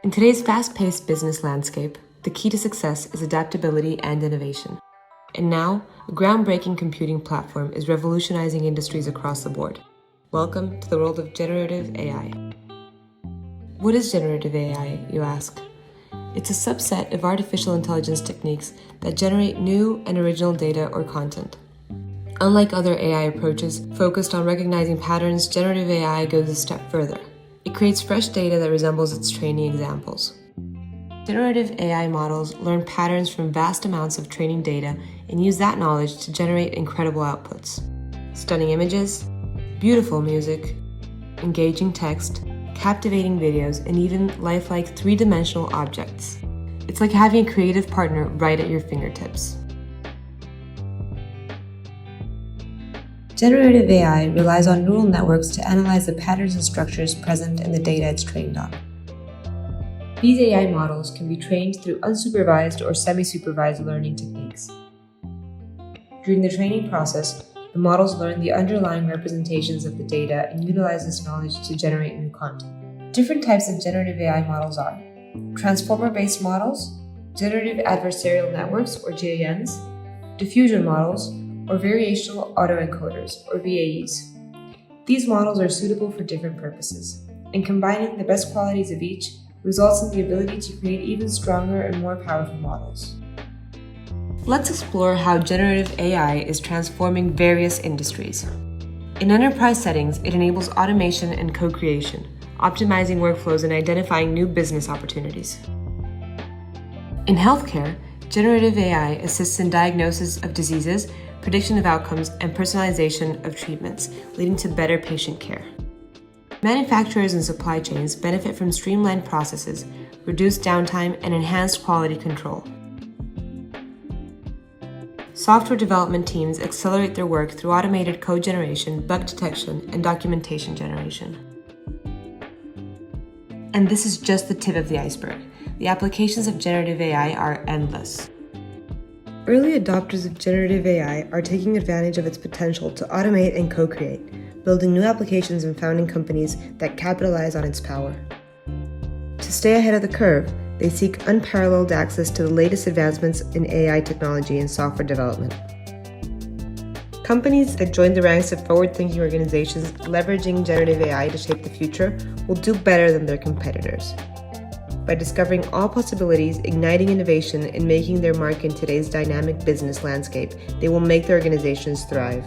In today's fast-paced business landscape, the key to success is adaptability and innovation. And now, a groundbreaking computing platform is revolutionizing industries across the board. Welcome to the world of generative AI. What is generative AI, you ask? It's a subset of artificial intelligence techniques that generate new and original data or content. Unlike other AI approaches focused on recognizing patterns, generative AI goes a step further. It creates fresh data that resembles its training examples. Generative AI models learn patterns from vast amounts of training data and use that knowledge to generate incredible outputs. Stunning images, beautiful music, engaging text, captivating videos, and even lifelike three-dimensional objects. It's like having a creative partner right at your fingertips. Generative AI relies on neural networks to analyze the patterns and structures present in the data it's trained on. These AI models can be trained through unsupervised or semi-supervised learning techniques. During the training process, the models learn the underlying representations of the data and utilize this knowledge to generate new content. Different types of generative AI models are transformer-based models, generative adversarial networks or GANs, diffusion models, or variational autoencoders or VAEs. These models are suitable for different purposes, and combining the best qualities of each results in the ability to create even stronger and more powerful models. Let's explore how generative AI is transforming various industries. In enterprise settings, it enables automation and co-creation, optimizing workflows and identifying new business opportunities. In healthcare, generative AI assists in diagnosis of diseases, prediction of outcomes, and personalization of treatments, leading to better patient care. Manufacturers and supply chains benefit from streamlined processes, reduced downtime, and enhanced quality control. Software development teams accelerate their work through automated code generation, bug detection, and documentation generation. And this is just the tip of the iceberg. The applications of generative AI are endless. Early adopters of generative AI are taking advantage of its potential to automate and co-create, building new applications and founding companies that capitalize on its power. To stay ahead of the curve, they seek unparalleled access to the latest advancements in AI technology and software development. Companies that join the ranks of forward-thinking organizations leveraging generative AI to shape the future will do better than their competitors. By discovering all possibilities, igniting innovation, and making their mark in today's dynamic business landscape, they will make their organizations thrive.